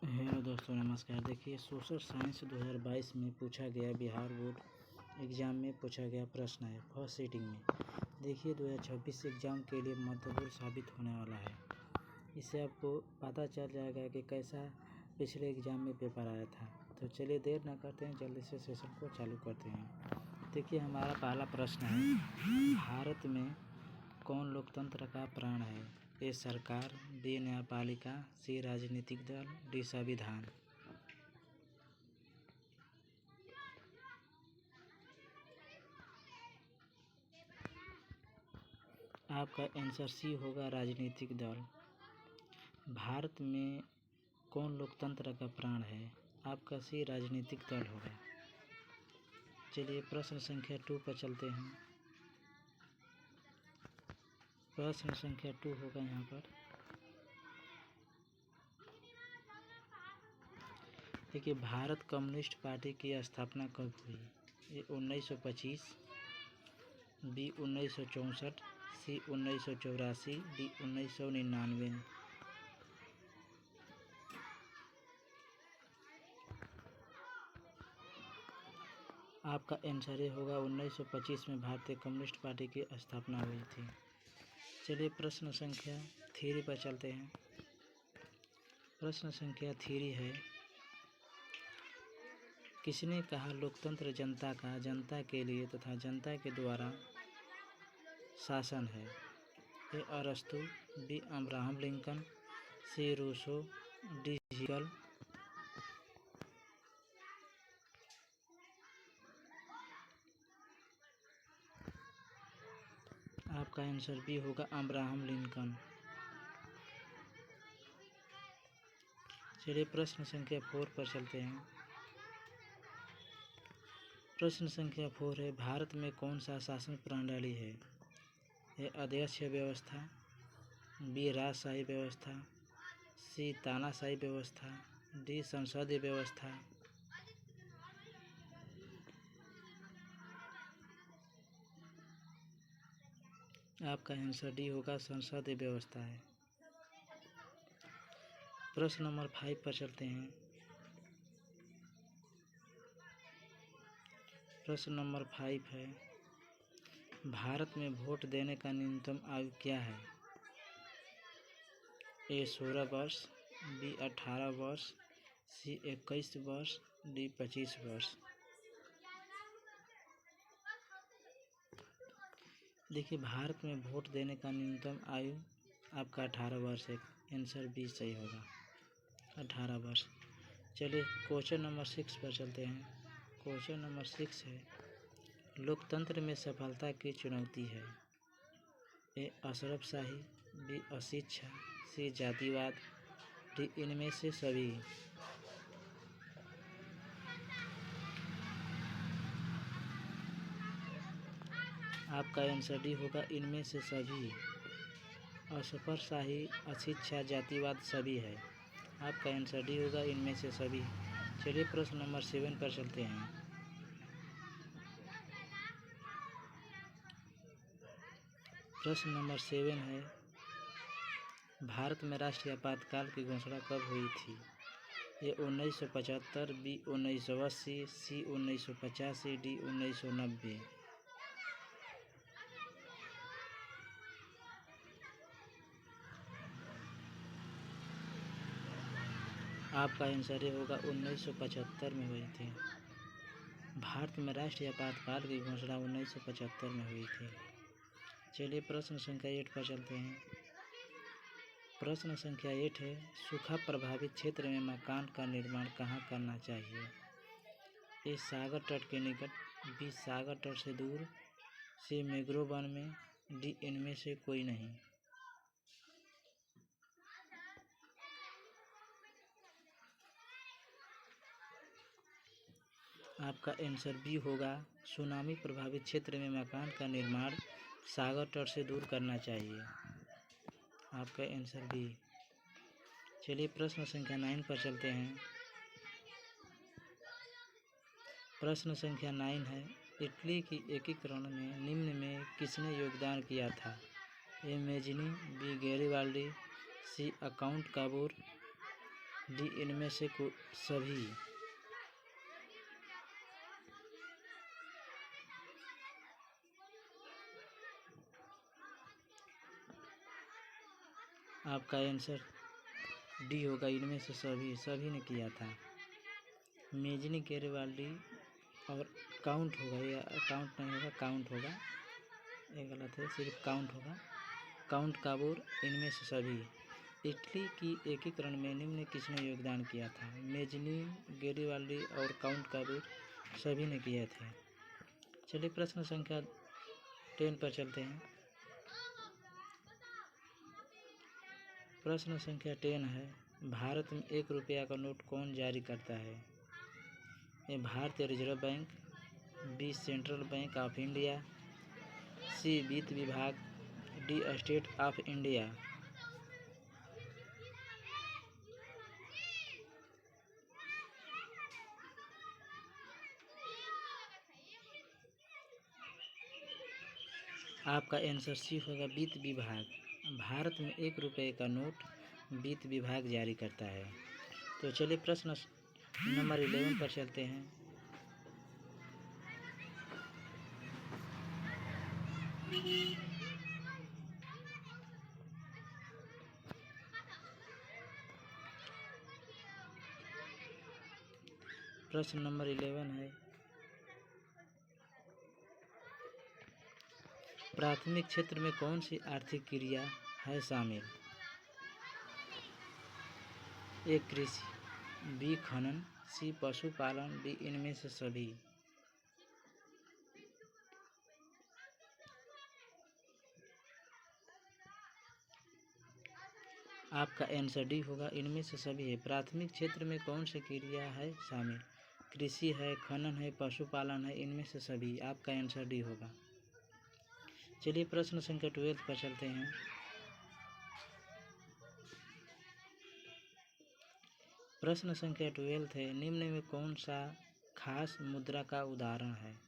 Hello दोस्तों, नमस्कार। देखिए, सोशल साइंस 2022 में पूछा गया बिहार बोर्ड एग्ज़ाम में पूछा गया प्रश्न है फर्स्ट सीटिंग में। देखिए, 2026 एग्ज़ाम के लिए महत्वपूर्ण साबित होने वाला है। इससे आपको पता चल जाएगा कि कैसा पिछले एग्ज़ाम में पेपर आया था। तो चलिए देर ना करते हैं, जल्दी से सेशन को चालू करते हैं। देखिए, हमारा पहला प्रश्न है, भारत में कौन लोकतंत्र का प्राण है? ए सरकार, बी न्यायपालिका, सी राजनीतिक दल, डी संविधान। आपका आंसर सी होगा, राजनीतिक दल। भारत में कौन लोकतंत्र का प्राण है? आपका सी राजनीतिक दल होगा। चलिए प्रश्न संख्या 2 पर चलते हैं। प्रश्न संख्या 2 होगा यहाँ पर। देखिए, भारत कम्युनिस्ट पार्टी की स्थापना कब हुई? ये 1925, बी 1964, सी 1984, डी 1999। आपका आंसर ये होगा, 1925 में भारतीय कम्युनिस्ट पार्टी की स्थापना हुई थी। चलिए प्रश्न संख्या 3 पर चलते हैं। प्रश्न संख्या 3 है, किसने कहा लोकतंत्र जनता का, जनता के लिए तथा जनता के द्वारा शासन है? ए अरस्तु, B Abraham Lincoln, C Rousseau, D Hegel. आपका आंसर बी होगा, अब्राहम लिंकन। चलिए प्रश्न संख्या 4 पर चलते हैं। प्रश्न संख्या 4 है, भारत में कौन सा शासन प्रणाली है? ए अध्यक्ष व्यवस्था, बी राजशाही व्यवस्था, सी तानाशाही व्यवस्था, डी संसदीय व्यवस्था। आपका आंसर डी होगा, संसदीय व्यवस्था है। प्रश्न नंबर 5 पर चलते हैं। प्रश्न नंबर 5 है, भारत में वोट देने का न्यूनतम आयु क्या है? ए 16 वर्ष, बी 18 वर्ष, सी 21 वर्ष, डी 25 वर्ष। देखिए, भारत में वोट देने का न्यूनतम आयु आपका 18 वर्ष है। आंसर बी सही होगा, 18 वर्ष। चलिए क्वेश्चन नंबर 6 पर चलते हैं। क्वेश्चन नंबर 6 है, लोकतंत्र में सफलता की चुनौती है? ए अशरफशाही, बी अशिक्षा, सी जातिवाद, डी इनमें से सभी। आपका आंसर डी होगा, इनमें से सभी। अशरफशाही, अशिक्षा, जातिवाद सभी है। आपका आंसर डी होगा, इनमें से सभी। चलिए प्रश्न नंबर 7 पर चलते हैं। प्रश्न नंबर 7 है, भारत में राष्ट्रीय आपातकाल की घोषणा कब हुई थी? ये 1975, बी 1980, सी 1985, डी 1990। आपका आंसर ये होगा, 1975 में हुई थी। भारत में राष्ट्रीय आपातकाल की घोषणा 1975 में हुई थी। चलिए प्रश्न संख्या 8 पर चलते हैं। प्रश्न संख्या 8 है, सूखा प्रभावित क्षेत्र में मकान का निर्माण कहाँ करना चाहिए? ए सागर तट के निकट, बी सागर तट से दूर, सी मैंग्रोव वन में, डी इनमें से कोई नहीं। आपका आंसर बी होगा, सुनामी प्रभावित क्षेत्र में मकान का निर्माण सागर तट से दूर करना चाहिए। आपका आंसर बी। चलिए प्रश्न संख्या 9 पर चलते हैं। प्रश्न संख्या 9 है, इटली की एकीकरण में निम्न में किसने योगदान किया था? A Mazzini, B Garibaldi, C count Cavour, D इनमें से सभी। आपका आंसर डी होगा, इनमें से सभी। सभी ने किया था। मेजनी गेरवाल्डी और काउंट होगा, या काउंट नहीं होगा, काउंट होगा, ये गलत है, सिर्फ काउंट होगा। काउंट काबोर, इनमें से सभी। इटली की एकीकरण में निम्न किसने योगदान किया था? मेजनी गेरिबाल्डी और काउंट काबोर सभी ने किए थे। चलिए प्रश्न संख्या 10 पर चलते हैं। प्रश्न संख्या 10 है, भारत में 1 रुपया का नोट कौन जारी करता है? ए भारतीय reserve bank, B central bank of India, C वित्त विभाग, डी स्टेट ऑफ इंडिया। आपका आंसर सी होगा, वित्त विभाग। भारत में 1 रुपये का नोट वित्त विभाग जारी करता है। तो चलिए प्रश्न नंबर 11 पर चलते हैं। प्रश्न नंबर 11 है, प्राथमिक क्षेत्र में कौन सी आर्थिक क्रिया है शामिल? ए कृषि, बी खनन, सी पशुपालन, डी इनमें से सभी। आपका आंसर डी होगा, इनमें से सभी है। प्राथमिक क्षेत्र में कौन सी क्रिया है शामिल? कृषि है, खनन है, पशुपालन है, इनमें से सभी। आपका आंसर डी होगा। चलिए प्रश्न संख्या 12 पर चलते हैं। प्रश्न संख्या 12 है, निम्न में कौन सा खास मुद्रा का उदाहरण है?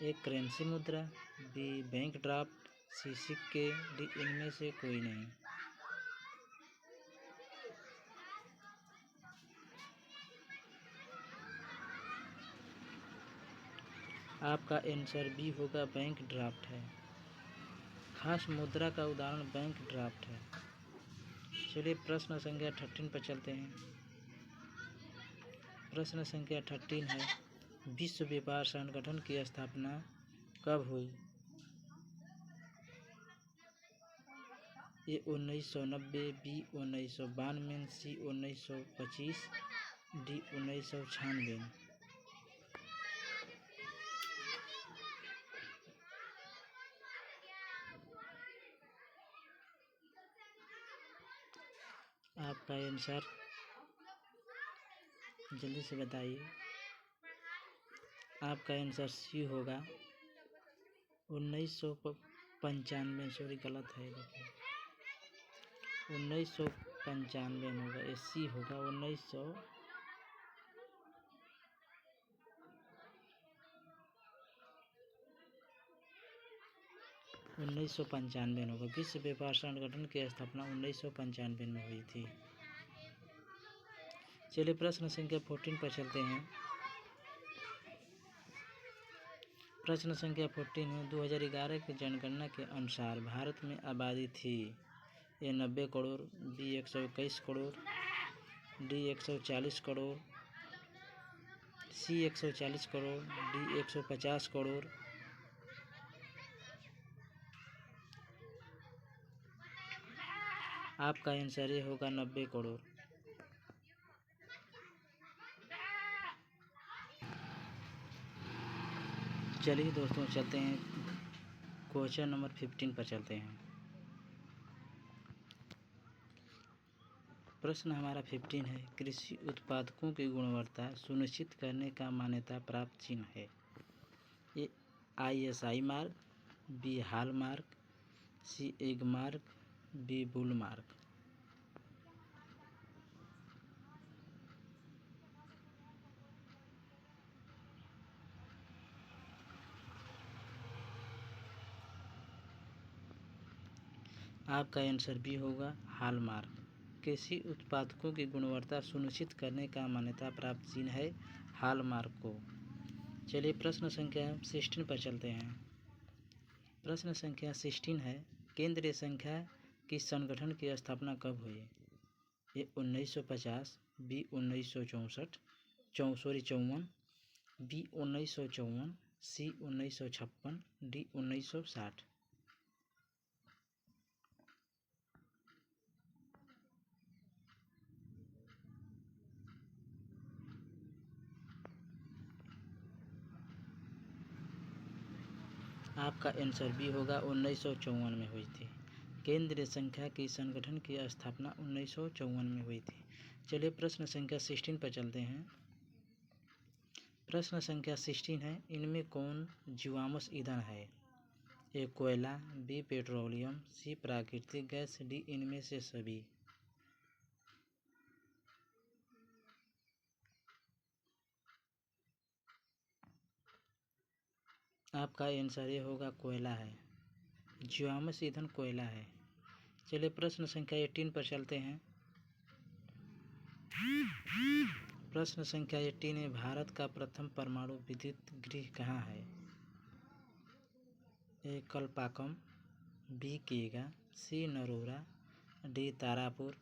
ए करेंसी मुद्रा, बी बैंक ड्राफ्ट, सी सिक्के, डी इनमें से कोई नहीं। आपका आंसर बी होगा, बैंक ड्राफ्ट है। खास मुद्रा का उदाहरण बैंक ड्राफ्ट है। चलिए प्रश्न संख्या 13 पर चलते हैं। प्रश्न संख्या 13 है, विश्व व्यापार संगठन की स्थापना कब हुई? ए 1990, बी 1992, सी 1925, डी 1996। आपका आंसर जल्दी से बताइए। आपका आंसर सी होगा, 1995। सॉरी गलत है, देखिए 1995 होगा, ये सी होगा। 1995 होगा। विश्व व्यापार संगठन की स्थापना 1995 में हुई थी। चलिए प्रश्न संख्या 14 पर चलते हैं। प्रश्न संख्या 14 में 2011 की जनगणना के अनुसार भारत में आबादी थी? ए 90 करोड़, बी 121 करोड़, डी 140 करोड़, सी 140 करोड़, डी 150 करोड़। आपका आंसर ये होगा, 90 करोड़। चलिए दोस्तों चलते हैं, क्वेश्चन नंबर 15 पर चलते हैं। प्रश्न हमारा 15 है, कृषि उत्पादकों की गुणवत्ता सुनिश्चित करने का मान्यता प्राप्त चिन्ह है? A ISI mark, B hall mark, C egg mark, D bull mark. आपका आंसर बी होगा, हॉल मार्क। कृषि उत्पादकों की गुणवत्ता सुनिश्चित करने का मान्यता प्राप्त चिन्ह है हॉलमार्को। चलिए प्रश्न संख्या 16 पर चलते हैं। प्रश्न संख्या 16 है, केंद्रीय संख्या की संगठन की स्थापना कब हुई? ए 1950, बी 1954, बी 1954, सी 1956, डी 1960। आपका आंसर बी होगा 1954 में हुई थी। केंद्रीय संख्या की संगठन की स्थापना 1954 में हुई थी। चलिए प्रश्न संख्या 16 पर चलते हैं। प्रश्न संख्या 16 है, इनमें कौन जीवाश्म ईंधन है? ए कोयला, बी पेट्रोलियम, सी प्राकृतिक गैस, डी इनमें से सभी। आपका आंसर ये होगा कोयला है। जीवाश्म ईंधन कोयला है। चलिए प्रश्न संख्या 18 पर चलते हैं। प्रश्न संख्या 18 है, भारत का प्रथम परमाणु विद्युत गृह कहाँ है? ए कलपाकम, बी केगा, सी नरोरा, डी तारापुर।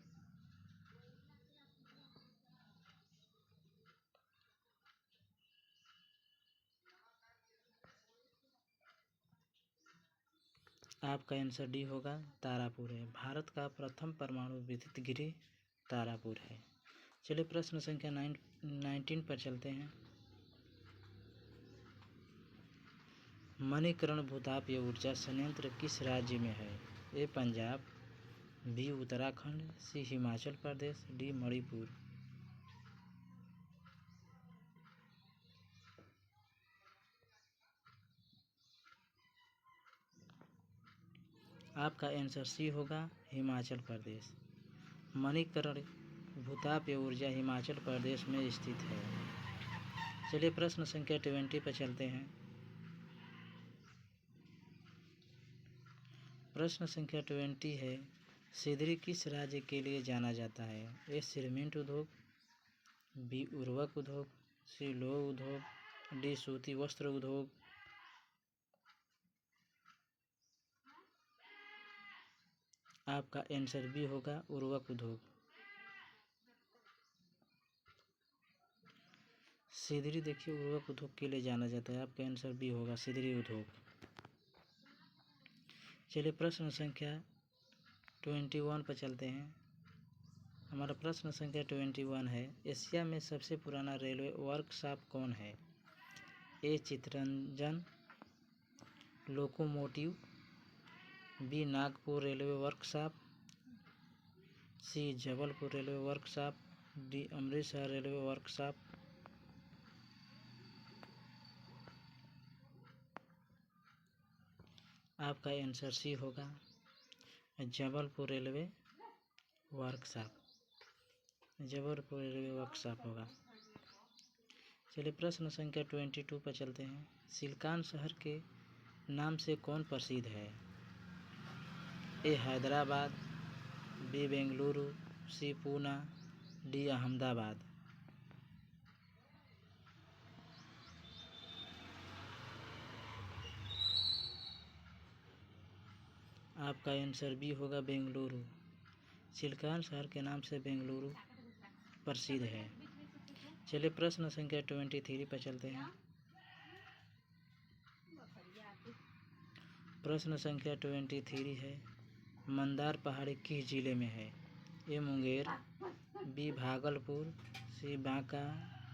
आपका आंसर डी होगा तारापुर है। भारत का प्रथम परमाणु विद्युत गृह तारापुर है। चलिए प्रश्न संख्या 19 पर चलते हैं। मणिकर्ण भूतापीय ऊर्जा संयंत्र किस राज्य में है? ए पंजाब, बी उत्तराखंड, सी हिमाचल प्रदेश, डी मणिपुर। आपका आंसर सी होगा हिमाचल प्रदेश। मणिकर्ण भूतापीय ऊर्जा हिमाचल प्रदेश में स्थित है। चलिए प्रश्न संख्या 20 पर चलते हैं। प्रश्न संख्या 20 है, सिदरी किस राज्य के लिए जाना जाता है? ए सीमेंट उद्योग, बी उर्वरक उद्योग, सी लौह उद्योग, डी सूती वस्त्र उद्योग। आपका आंसर बी होगा उर्वरक उद्योग। सिदरी देखिए उर्वरक उद्योग के लिए जाना जाता है। आपका आंसर बी होगा सिदरी उद्योग। चलिए प्रश्न संख्या 21 पर चलते हैं। हमारा प्रश्न संख्या 21 है, एशिया में सबसे पुराना रेलवे वर्कशॉप कौन है? A Chittaranjan locomotive, B Nagpur railway workshop, C Jabalpur railway workshop, D Amritsar railway workshop. आपका आंसर सी होगा Jabalpur railway workshop. Jabalpur railway workshop होगा। चलिए प्रश्न संख्या 22 पर चलते हैं। सिलिकॉन शहर के नाम से कौन प्रसिद्ध है? ए हैदराबाद, बी बेंगलुरु, सी पूना, डी अहमदाबाद। आपका आंसर बी होगा बेंगलुरु। सिलिकॉन शहर के नाम से बेंगलुरु प्रसिद्ध है। चलिए प्रश्न संख्या 23 पर चलते हैं। प्रश्न संख्या 23 है, मंदार पहाड़ी किस जिले में है? ए मुंगेर, बी भागलपुर, सी बांका,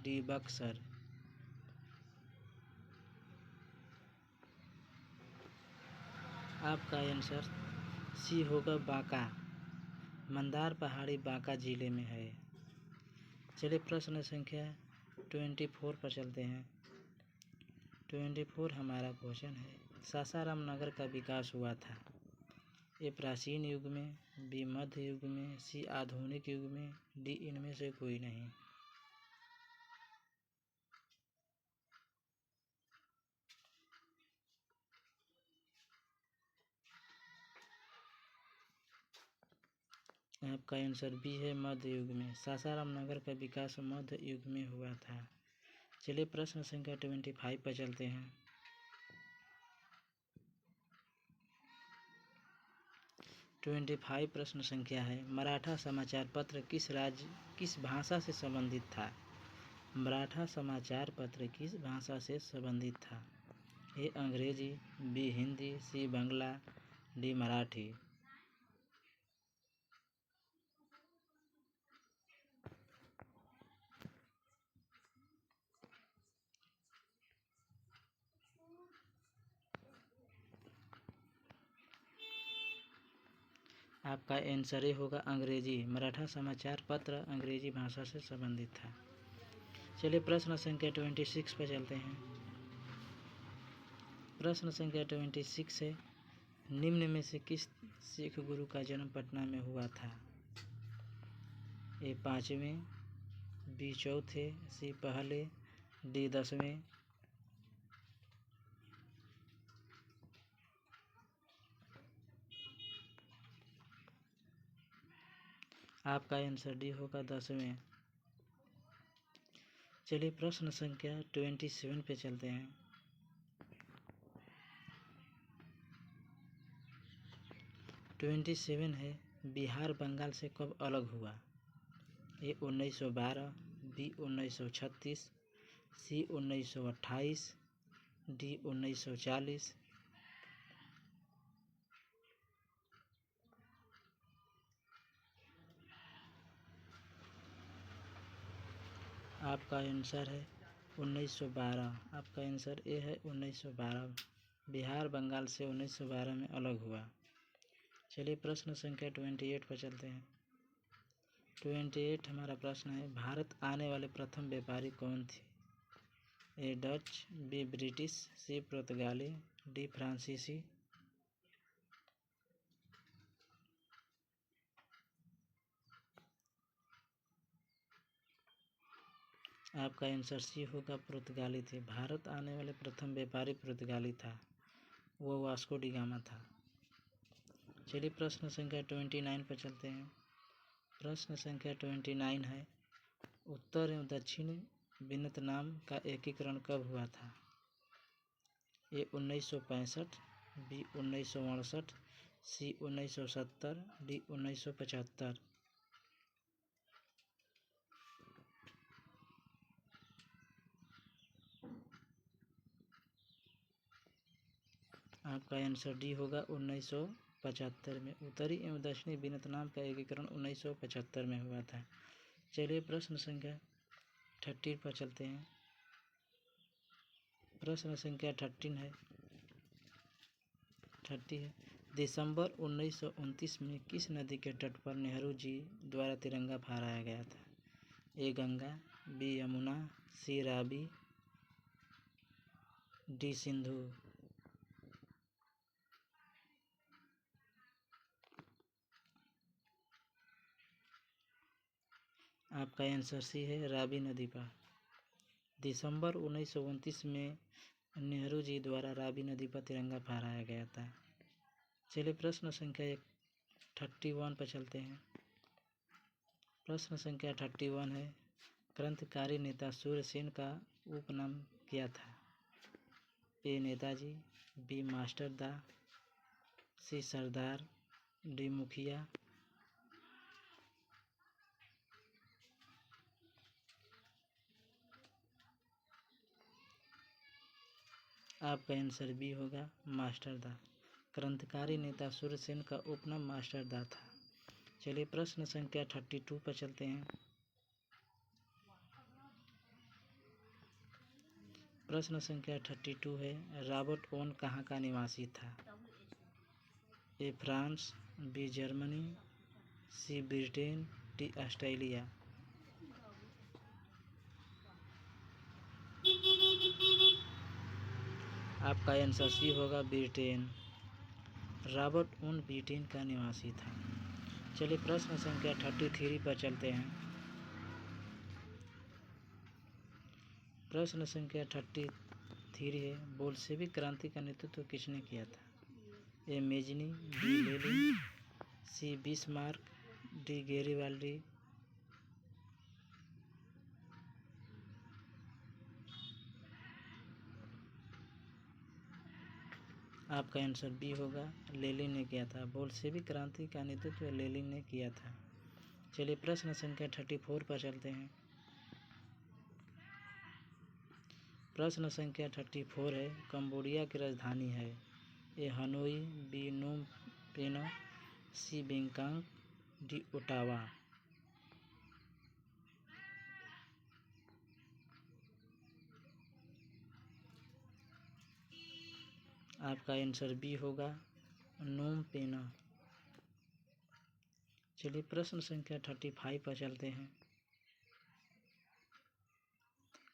डी बक्सर। आपका आंसर सी होगा बांका। मंदार पहाड़ी बांका जिले में है। चलिए प्रश्न संख्या 24 पर चलते हैं। 24 हमारा क्वेश्चन है, सासाराम नगर का विकास हुआ था? ए प्राचीन युग में, बी मध्य युग में, सी आधुनिक युग में, डी इनमें से कोई नहीं। आपका आंसर बी है मध्य युग में। सासाराम नगर का विकास मध्य युग में हुआ था। चलिए प्रश्न संख्या 25 पर चलते हैं। 25 प्रश्न संख्या है, मराठा समाचार पत्र किस भाषा से संबंधित था? मराठा समाचार पत्र किस भाषा से संबंधित था? ए अंग्रेजी, बी हिंदी, सी बांग्ला, डी मराठी। आपका आंसर ए होगा अंग्रेजी। मराठा समाचार पत्र अंग्रेजी भाषा से संबंधित था। चलिए प्रश्न संख्या 26 पर चलते हैं। प्रश्न संख्या 26 है, निम्न में से किस सिख गुरु का जन्म पटना में हुआ था? ए 5वें, बी 4थे, सी पहले, डी 10वें। आपका आंसर डी होगा 10वें। चलिए प्रश्न संख्या 27 पे चलते हैं। 27 है, बिहार बंगाल से कब अलग हुआ? ए 1912, बी 1936, सी 1928, डी 1940। आपका आंसर है 1912। आपका आंसर ए है 1912। बिहार बंगाल से 1912 में अलग हुआ। चलिए प्रश्न संख्या 28 पर चलते हैं। 28 हमारा प्रश्न है, भारत आने वाले प्रथम व्यापारी कौन थे? ए डच, बी ब्रिटिश, सी पुर्तगाली, डी फ्रांसीसी। आपका आंसर सी होगा पुर्तगाली थे। भारत आने वाले प्रथम व्यापारी पुर्तगाली था, वो वास्को डी गामा था। चलिए प्रश्न संख्या 29 पर चलते हैं। प्रश्न संख्या 29 है, उत्तर एवं दक्षिण वियतनाम का एकीकरण कब हुआ था? ए 1965, बी 1968, सी 1970, डी 1975। आपका आंसर डी होगा 1975 में। उत्तरी एवं दक्षिणी वियतनाम का एकीकरण 1975 में हुआ था। चलिए प्रश्न संख्या 30 पर चलते हैं। प्रश्न संख्या 30 है। दिसंबर 1929 में किस नदी के तट पर नेहरू जी द्वारा तिरंगा फहराया गया था? ए गंगा, बी यमुना, सी रावी, डी सिंधु। आपका आंसर सी है रावी नदी पर। दिसंबर 1929 में नेहरू जी द्वारा रावी नदी पर तिरंगा फहराया गया था। चलिए प्रश्न संख्या 31 पर चलते हैं। प्रश्न संख्या 31 है, क्रांतिकारी नेता सूर्यसेन का उपनाम क्या था? ए नेताजी, बी मास्टर दा, सी सरदार, डी मुखिया। आपका आंसर बी होगा मास्टर दा। क्रांतिकारी नेता सूर्यसेन का उपनाम मास्टर दा था। चलिए प्रश्न संख्या 32 पर चलते हैं। प्रश्न संख्या 32 है, रॉबर्ट ओवन कहाँ का निवासी था? A France, B Germany, C Britain, D Australia. आपका आंसर सी होगा ब्रिटेन। रॉबर्ट ओवन ब्रिटेन का निवासी था। चलिए प्रश्न संख्या 33 पर चलते हैं। प्रश्न संख्या 33 है, बोल्शेविक क्रांति का नेतृत्व किसने किया था? ए मेजनी, बी लेनिन, सी बिस्मार्क, डी गेरिबाल्डी, आपका आंसर बी होगा, लेनिन ने किया था। बोल्शेविक क्रांति का नेतृत्व लेनिन ने किया था। चलिए प्रश्न संख्या 34 पर चलते हैं। प्रश्न संख्या 34 है, कंबोडिया की राजधानी है। ए हनोई, बी नोम पेन, सी बैंकॉक, डी ओटावा। आपका आंसर बी होगा, नोम पेन। चलिए प्रश्न संख्या 35 पर चलते हैं।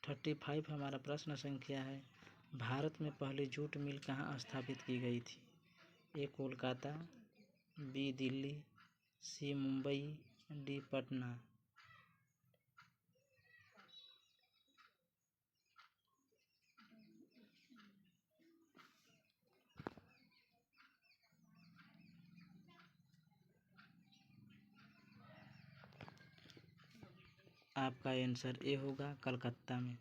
35 हमारा प्रश्न संख्या है, भारत में पहली जूट मिल कहाँ स्थापित की गई थी? ए कोलकाता, बी दिल्ली, सी मुंबई, डी पटना। आपका आंसर ए होगा, कलकत्ता में।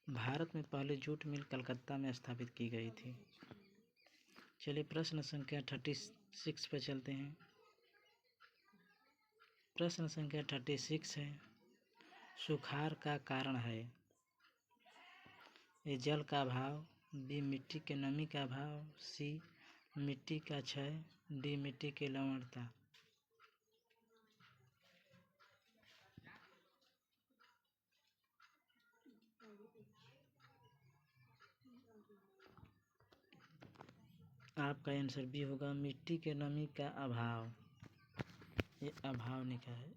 भारत में पहली जूट मिल कलकत्ता में स्थापित की गई थी। चलिए प्रश्न संख्या 36 पर चलते हैं। प्रश्न संख्या 36 है, सुखाड़ का कारण है? ए जल का अभाव, बी मिट्टी के नमी का अभाव, सी मिट्टी का क्षय, डी मिट्टी की लवणता। आपका आंसर बी होगा, मिट्टी के नमी का अभाव। ये अभाव लिखा है।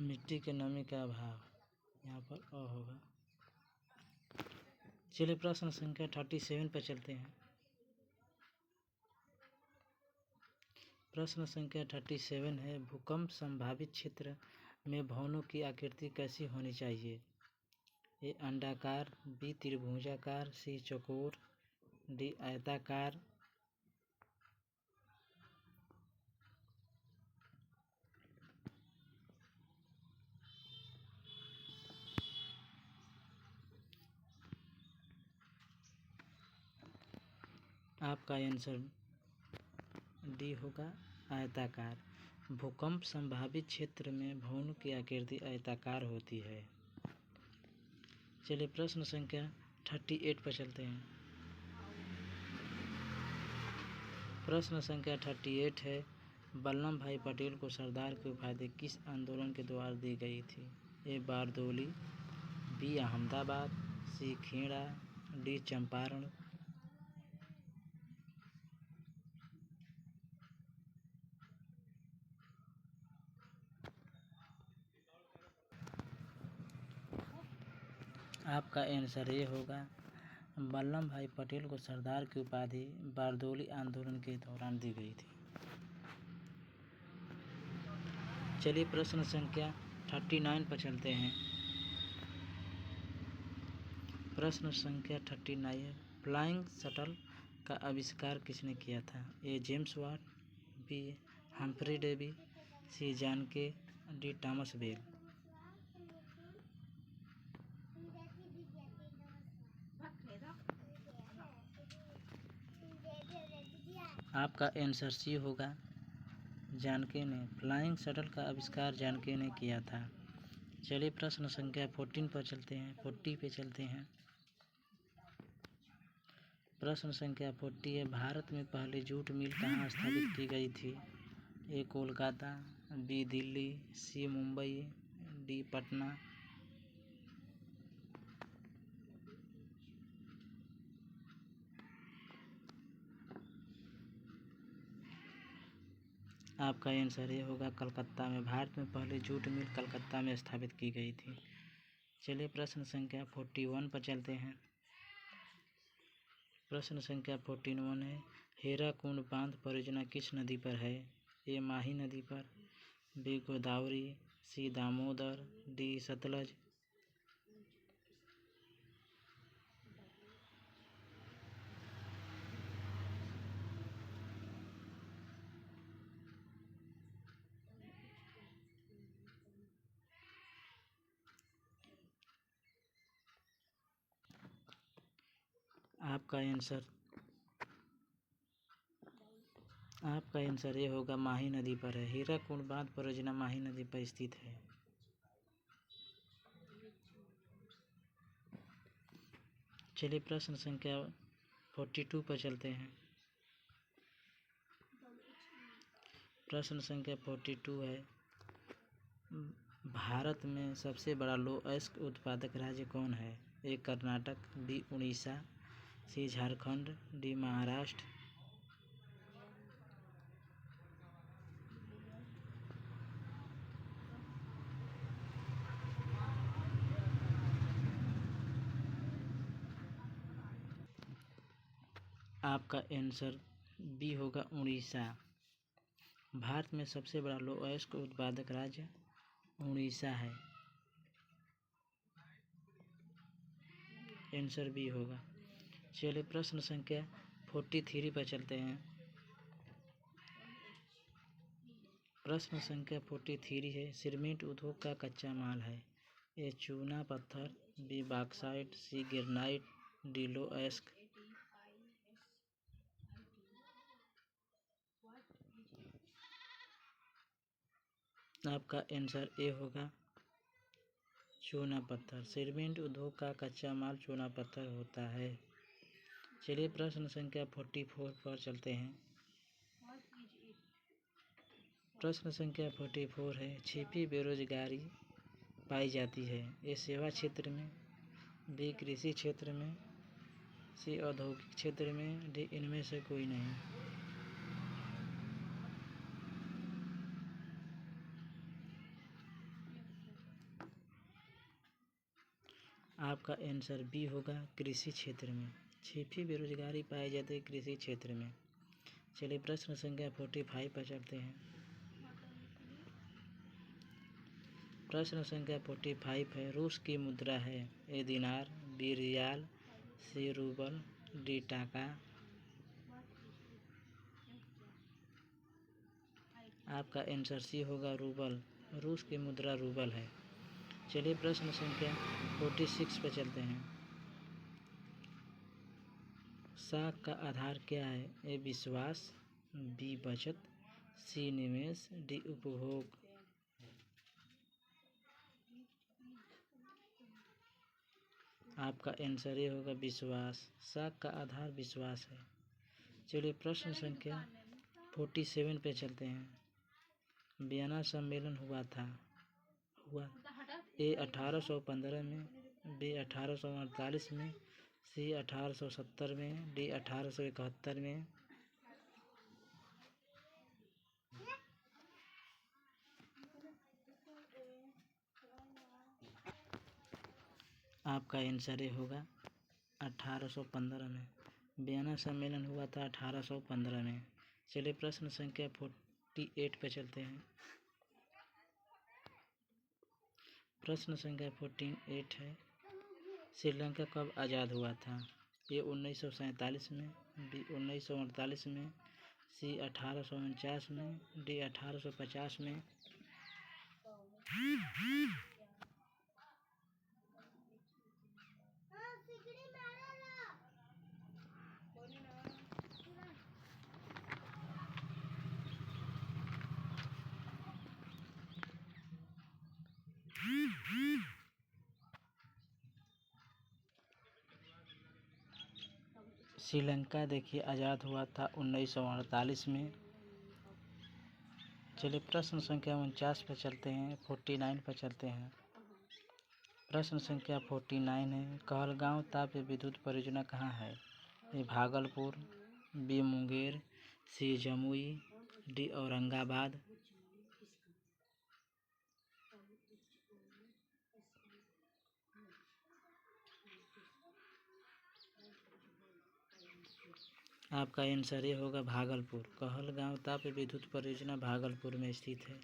मिट्टी के नमी का अभाव, यहाँ पर अ होगा। चलिए प्रश्न संख्या 37 पर चलते हैं। प्रश्न संख्या 37 है, भूकंप संभावित क्षेत्र में भवनों की आकृति कैसी होनी चाहिए? ए अंडाकार, बी त्रिभुजाकार, सी चौकोर, डी आयताकार। आपका आंसर डी होगा, आयताकार। भूकंप संभावित क्षेत्र में भवन की आकृति आयताकार होती है। चलिए प्रश्न संख्या 38 पर चलते हैं। प्रश्न संख्या 38 है, वल्लभ भाई पटेल को सरदार की उपाधि किस आंदोलन के द्वारा दी गई थी? ए बारदोली, बी अहमदाबाद, सी खेड़ा, डी चंपारण। आपका आंसर ये होगा, वल्लभ भाई पटेल को सरदार की उपाधि बारदोली आंदोलन के दौरान दी गई थी। चलिए प्रश्न संख्या 39 पर चलते हैं। प्रश्न संख्या 39, फ्लाइंग शटल का आविष्कार किसने किया था? A James Watt, B Humphry Davy, C John Kay, D Thomas Bell. आपका आंसर सी होगा, जॉन के ने। फ्लाइंग शटल का आविष्कार जॉन के ने किया था। चलिए प्रश्न संख्या 14 पर चलते हैं। 40 पे चलते हैं। प्रश्न संख्या 40 है, भारत में पहली जूट मिल कहाँ स्थापित की गई थी? ए कोलकाता, बी दिल्ली, सी मुंबई, डी पटना। आपका आंसर ये होगा, कलकत्ता में। भारत में पहली जूट मिल कलकत्ता में स्थापित की गई थी। चलिए प्रश्न संख्या 41 पर चलते हैं। प्रश्न संख्या 41 है, हीराकुंड बांध परियोजना किस नदी पर है? ए माही नदी पर, बी गोदावरी, सी दामोदर, डी सतलज। आपका आंसर ये होगा माही नदी पर है। हीराकुंड बांध परियोजना माही नदी पर स्थित है। चलिए प्रश्न संख्या 42 पर चलते हैं। प्रश्न संख्या 42 है, भारत में सबसे बड़ा लौह अयस्क उत्पादक राज्य कौन है? ए कर्नाटक, बी उड़ीसा, सी झारखंड, डी महाराष्ट्र। आपका आंसर बी होगा उड़ीसा। भारत में सबसे बड़ा लौह अयस्क उत्पादक राज्य उड़ीसा है। आंसर बी होगा। चलिए प्रश्न संख्या 43 पर चलते हैं। प्रश्न संख्या 43 है, सीमेंट उद्योग का कच्चा माल है। ए चूना पत्थर, बी बॉक्साइट, सी ग्रेनाइट, डी लौह अयस्क। आपका आंसर ए होगा चूना पत्थर। सीमेंट उद्योग का कच्चा माल चूना पत्थर होता है। चलिए प्रश्न संख्या 44 पर चलते हैं। प्रश्न संख्या 44 है, छिपी बेरोजगारी पाई जाती है। ए सेवा क्षेत्र में, बी कृषि क्षेत्र में, सी औद्योगिक क्षेत्र में, डी इनमें से कोई नहीं। आपका आंसर बी होगा कृषि क्षेत्र में। छिपी बेरोजगारी पाई जाती है कृषि क्षेत्र में। चलिए प्रश्न संख्या 45 पर चलते हैं। प्रश्न संख्या 45 है, रूस की मुद्रा है। ए दिनार, बी रियाल, सी रूबल, डी टाका। आपका आंसर सी होगा रूबल। रूस की मुद्रा रूबल है। चलिए प्रश्न संख्या 46 पर चलते हैं। साख का आधार क्या है? ए विश्वास, बी बचत, सी निवेश, डी उपभोग। आपका आंसर ये होगा विश्वास। साख का आधार विश्वास है। चलिए प्रश्न संख्या 47 पे चलते हैं। वियना सम्मेलन हुआ ए 1815 में, बी 1848 में, सी 1870 में, डी 1871 में। आपका आंसर ये होगा 1815 में। वियना सम्मेलन हुआ था 1815 में। चलिए प्रश्न संख्या 48 पे चलते हैं। प्रश्न संख्या 48 है, श्रीलंका कब आज़ाद हुआ था? ए 1947 में, बी 1948 में, सी 1849 में, डी 1850 में। श्रीलंका देखिए आज़ाद हुआ था 1948 में। चलिए प्रश्न संख्या 49 पर चलते हैं। 49 पर चलते हैं। प्रश्न संख्या 49 है, कहलगांव ताप विद्युत परियोजना कहाँ है? ए भागलपुर, बी मुंगेर, सी जमुई, डी औरंगाबाद। आपका आंसर ये होगा भागलपुर। कहलगांव ताप विद्युत परियोजना भागलपुर में स्थित है।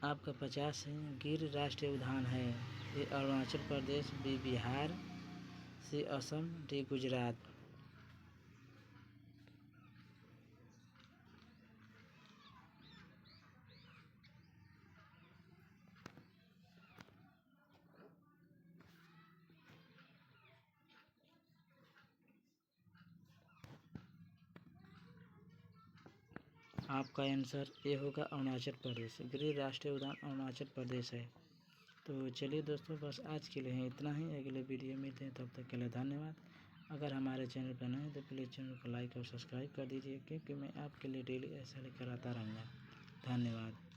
आपका 50 है, गिर राष्ट्रीय उद्यान है। ये अरुणाचल प्रदेश, बी बिहार, सी असम, डी गुजरात। आपका आंसर ए होगा अरुणाचल प्रदेश। गृह राष्ट्रीय उद्यान अरुणाचल प्रदेश है। तो चलिए दोस्तों, बस आज के लिए इतना ही। अगले वीडियो में मिलते हैं, तब तक के लिए धन्यवाद। अगर हमारे चैनल पर नए हैं तो प्लीज़ चैनल को लाइक और सब्सक्राइब कर दीजिए, क्योंकि मैं आपके लिए डेली ऐसा लेकर आता रहूँगा। धन्यवाद।